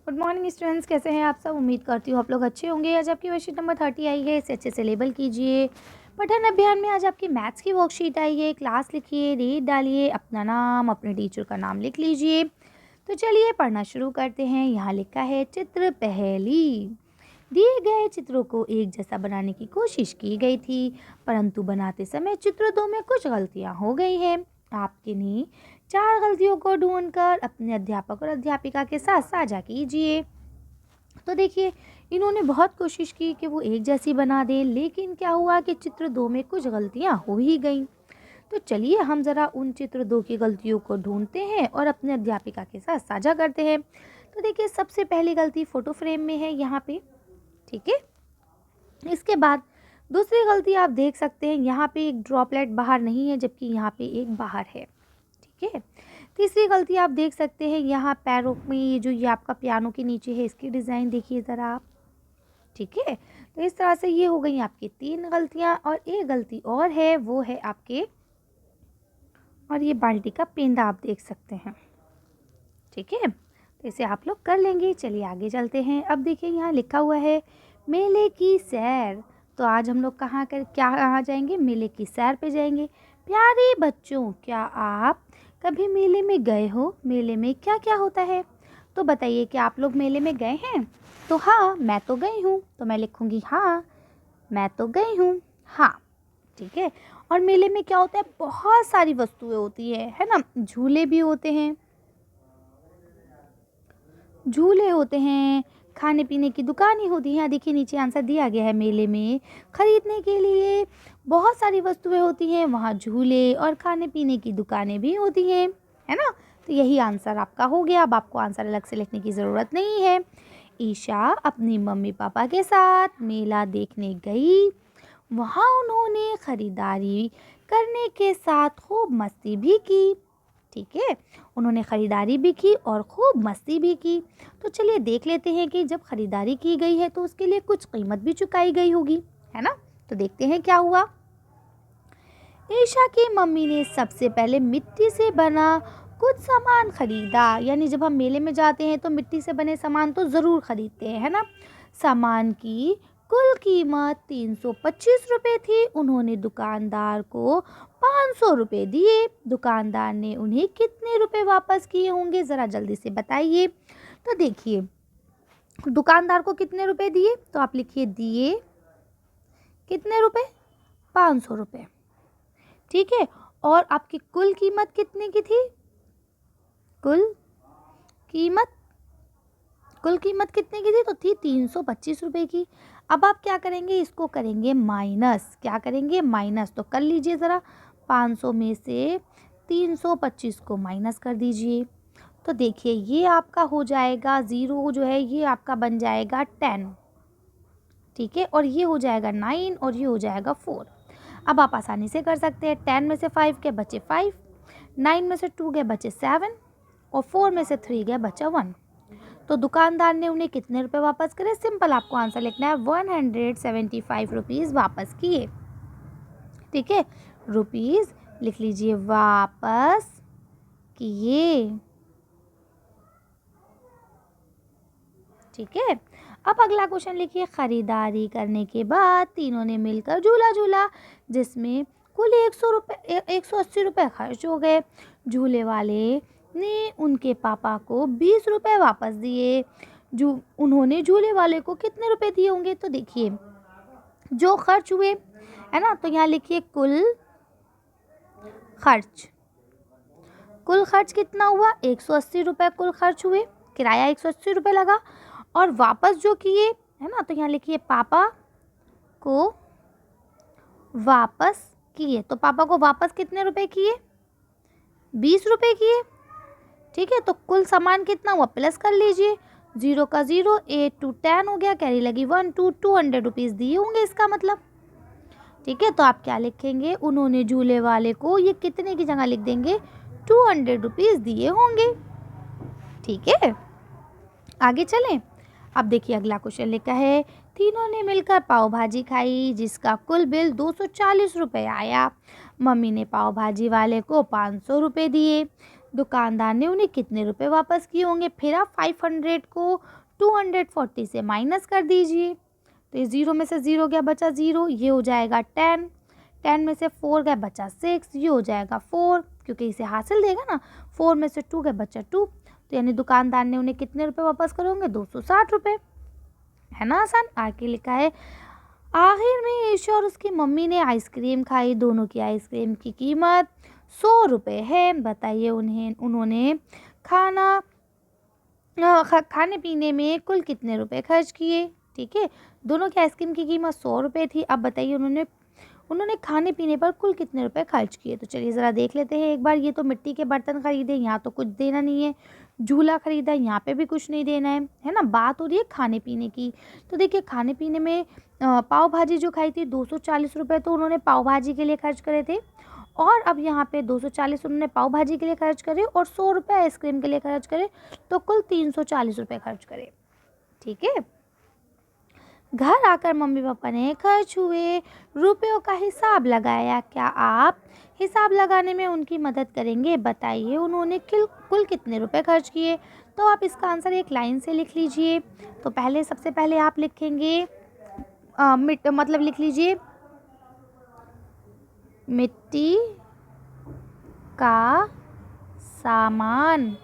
Good morning students, कैसे हैं आप सब। उम्मीद करती हूँ आप लोग अच्छे होंगे। आज आपकी वर्कशीट नंबर 30 आई है, इसे अच्छे से लेबल कीजिए। पठन अभियान में आज आपकी मैथ्स की वर्कशीट आई है। क्लास लिखिए, डेट डालिए, अपना नाम, अपने टीचर का नाम लिख लीजिए। तो चलिए पढ़ना शुरू करते हैं। यहाँ लिखा है चित्र पहली। दिए गए चित्रों को एक जैसा बनाने की कोशिश की गई थी, परंतु बनाते समय चित्र दो में कुछ गलतियाँ हो गई हैं। आप किन्हीं 4 गलतियों को ढूंढकर अपने अध्यापक और अध्यापिका के साथ साझा कीजिए। तो देखिए, इन्होंने बहुत कोशिश की कि वो एक जैसी बना दें, लेकिन क्या हुआ कि चित्र दो में कुछ गलतियां हो ही गईं। तो चलिए हम ज़रा उन चित्र दो की गलतियों को ढूंढते हैं और अपने अध्यापिका के साथ साझा करते हैं। तो देखिए, सबसे पहली गलती फ़ोटो फ्रेम में है यहाँ पे, ठीक है। इसके बाद दूसरी गलती आप देख सकते हैं, यहाँ पे एक ड्रॉपलेट बाहर नहीं है, जबकि यहाँ पे एक बाहर है, ठीक है। तीसरी गलती आप देख सकते हैं, यहाँ पैरों में ये आपका पियानो के नीचे है, इसकी डिज़ाइन देखिए ज़रा आप, ठीक है। तो इस तरह से ये हो गई आपकी 3 गलतियाँ, और एक गलती और है, वो है आपके, और ये बाल्टी का पेंदा आप देख सकते हैं, ठीक है। तो इसे आप लोग कर लेंगे। चलिए आगे चलते हैं। अब देखिए, यहाँ लिखा हुआ है मेले की सैर। तो आज हम लोग कहाँ जाएंगे? मेले की सैर पे जाएंगे। प्यारे बच्चों, क्या आप कभी मेले में गए हो? मेले में क्या क्या होता है? तो बताइए, क्या आप लोग मेले में गए हैं? तो हाँ, मैं तो गई हूँ। तो मैं लिखूँगी हाँ, मैं तो गई हूँ, हाँ, ठीक है। और मेले में क्या होता है? बहुत सारी वस्तुएं होती है ना। झूले भी होते हैं, झूले होते हैं, खाने पीने की दुकानें होती हैं। यहाँ देखिए, नीचे आंसर दिया गया है। मेले में खरीदने के लिए बहुत सारी वस्तुएं होती हैं, वहाँ झूले और खाने पीने की दुकानें भी होती हैं, है ना। तो यही आंसर आपका हो गया। अब आपको आंसर अलग से लिखने की ज़रूरत नहीं है। ईशा अपनी मम्मी पापा के साथ मेला देखने गई। वहाँ उन्होंने खरीदारी करने के साथ खूब मस्ती भी की, ठीक है। उन्होंने ख़रीदारी भी की और खूब मस्ती भी की। तो चलिए देख लेते हैं कि जब ख़रीदारी की गई है तो उसके लिए कुछ कीमत भी चुकाई गई होगी, है ना। तो देखते हैं क्या हुआ। ईशा की मम्मी ने सबसे पहले मिट्टी से बना कुछ सामान खरीदा। यानी जब हम मेले में जाते हैं तो मिट्टी से बने सामान तो ज़रूर खरीदते हैं, है ना। सामान की कुल कीमत 325 रुपये थी। उन्होंने दुकानदार को 500 रुपये दिए। दुकानदार ने उन्हें कितने रुपए वापस किए होंगे, ज़रा जल्दी से बताइए। तो देखिए, दुकानदार को कितने रुपए दिए? तो आप लिखिए दिए कितने रुपए? 500 रुपये, ठीक है। और आपकी कुल कीमत कितने की थी? कुल कीमत कुल कीमत कितने की थी? तो थी 325 रुपये की। अब आप क्या करेंगे? इसको करेंगे माइनस। क्या करेंगे? माइनस। तो कर लीजिए ज़रा, 500 में से 325 को माइनस कर दीजिए। तो देखिए, ये आपका हो जाएगा 0 जो है, ये आपका बन जाएगा 10, ठीक है। और ये हो जाएगा 9 और ये हो जाएगा 4। अब आप आसानी से कर सकते हैं। 10 में से 5 के बचे 5, 9 में से 2 के बचे 7 और 4 में से 3 के बचा 1। तो दुकानदार ने उन्हें कितने रुपए वापस करे? सिंपल, आपको आंसर लिखना है 175 रुपीज़ वापस किए, ठीक है। रुपीज़ लिख लीजिए, वापस किए, ठीक है। अब अगला क्वेश्चन लिखिए। खरीदारी करने के बाद तीनों ने मिलकर झूला झूला, जिसमें कुल 180 रुपये खर्च हो गए। झूले वाले ने उनके पापा को 20 रुपये वापस दिए। उन्होंने झूले वाले को कितने रुपए दिए होंगे? तो देखिए, जो खर्च हुए, है ना, तो यहाँ लिखिए कुल खर्च। कुल खर्च कितना हुआ? 180 रुपये कुल खर्च हुए। किराया 180 रुपये लगा। और वापस जो किए, है ना, तो यहाँ लिखिए पापा को वापस किए। तो पापा को वापस कितने रुपए किए? 20 रुपये किए, ठीक है। तो कुल सामान कितना हुआ? प्लस कर लीजिए, 0 का 0, 8 टू 10 हो गया, कैरी लगी 1, 200 रुपीज़ दिए होंगे इसका मतलब, ठीक है। तो आप क्या लिखेंगे? उन्होंने झूले वाले को ये कितने की जगह लिख देंगे 200 रुपीज़ दिए होंगे, ठीक है। आगे चलें। अब देखिए, अगला क्वेश्चन लिखा है तीनों ने मिलकर पाव भाजी खाई, जिसका कुल बिल 240 रुपये आया। मम्मी ने पाव भाजी वाले को 500 रुपये दिए। दुकानदार ने उन्हें कितने रुपए वापस किए होंगे। फिर आप 500 को 240 से माइनस कर दीजिए। तो ये 0 में से 0 गया बचा 0, ये हो जाएगा 10। 10 में से 4 गया बचा 6, ये हो जाएगा 4, क्योंकि इसे हासिल देगा ना। 4 में से 2 गया बचा 2, तो यानी दुकानदार ने उन्हें कितने रुपए वापस करे होंगे, 260 रुपये। है ना आसान। आगे लिखा है, आखिर में ईशा और उसकी मम्मी ने आइसक्रीम खाई। दोनों की आइसक्रीम की कीमत 100 रुपये है। बताइए उन्होंने खाने पीने में कुल कितने रुपए खर्च किए। ठीक है, दोनों की आइसक्रीम की कीमत 100 रुपये थी। अब बताइए उन्होंने खाने पीने पर कुल कितने रुपए खर्च किए। तो चलिए ज़रा देख लेते हैं एक बार। ये तो मिट्टी के बर्तन खरीदे, यहाँ तो कुछ देना नहीं है। झूला खरीदा, यहाँ पे भी कुछ नहीं देना है ना। बात हो रही है खाने पीने की। तो देखिए खाने पीने में पाव भाजी जो खाई थी 240 रुपये तो उन्होंने पाव भाजी के लिए खर्च करे थे। और अब यहाँ पे 240 उन्होंने पाव भाजी के लिए खर्च करे और 100 रुपये आइसक्रीम के लिए खर्च करे, तो कुल 340 रुपये खर्च करे। ठीक है, घर आकर मम्मी पापा ने खर्च हुए रुपयों का हिसाब लगाया। क्या आप हिसाब लगाने में उनकी मदद करेंगे। बताइए उन्होंने कुल कितने रुपए खर्च किए। तो आप इसका आंसर एक लाइन से लिख लीजिए। तो सबसे पहले आप लिखेंगे मतलब लिख लीजिए, मिट्टी का सामान।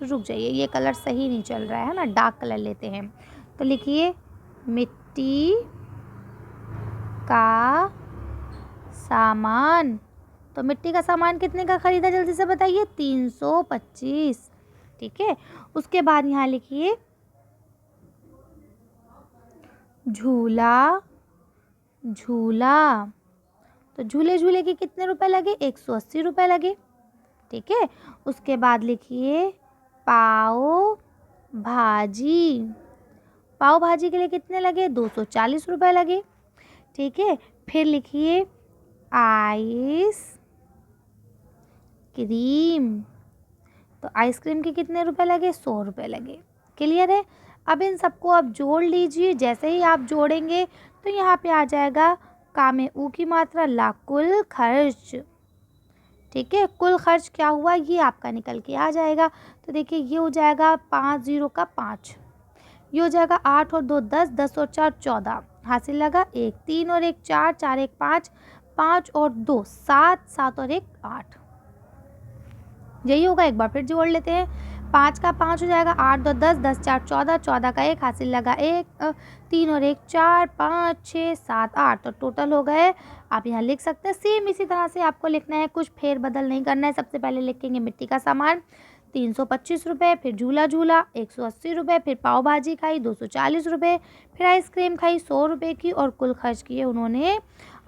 रुक जाइए, ये कलर सही नहीं चल रहा है ना, डार्क कलर लेते हैं। तो लिखिए, मिट्टी का सामान। तो मिट्टी का सामान कितने का खरीदा, जल्दी से बताइए, 325। ठीक है, उसके बाद यहाँ लिखिए, झूला। तो झूले के कितने रुपए लगे, 180 रुपए लगे। ठीक है, उसके बाद लिखिए, पाव भाजी के लिए कितने लगे, 240 रुपए लगे। ठीक है, फिर लिखिए, आइस क्रीम। तो आइसक्रीम के कितने रुपए लगे, 100 रुपए लगे। क्लियर है। अब इन सबको आप जोड़ लीजिए। जैसे ही आप जोड़ेंगे तो यहाँ पे आ जाएगा का में ऊ की मात्रा, ला कुल खर्च। ठीक है, कुल खर्च क्या हुआ ये आपका निकल के आ जाएगा। तो देखिए ये हो जाएगा 5 0 का 5, ये हो जाएगा 8 और 2 10, 10 और 4 14, हासिल लगा 1, 3 और 1 4, 4 1 5, 5 और 2 7, 7 और 1 8। यही होगा। एक बार फिर जोड़ लेते हैं। 5 का 5 हो जाएगा, 8 2 10, 10 4 14, 14 का 1, हासिल लगा 1, 3 और 1 4, 5 6 7 8, तो टोटल हो गए। आप यहाँ लिख सकते हैं। सेम इसी तरह से आपको लिखना है, कुछ फेर बदल नहीं करना है। सबसे पहले लिखेंगे मिट्टी का सामान 325 रुपये, फिर झूला 180 रुपये, फिर पाव भाजी खाई 240 रुपये, फिर आइसक्रीम खाई 100 रुपये की, और कुल खर्च किए उन्होंने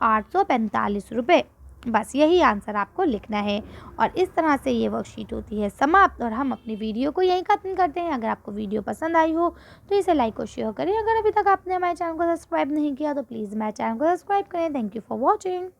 845 रुपये। बस यही आंसर आपको लिखना है। और इस तरह से ये वर्कशीट होती है समाप्त, और हम अपनी वीडियो को यहीं खत्म करते हैं। अगर आपको वीडियो पसंद आई हो तो इसे लाइक और शेयर करें। अगर अभी तक आपने हमारे चैनल को सब्सक्राइब नहीं किया तो प्लीज़ हमारे चैनल को सब्सक्राइब करें। Thank you for watching.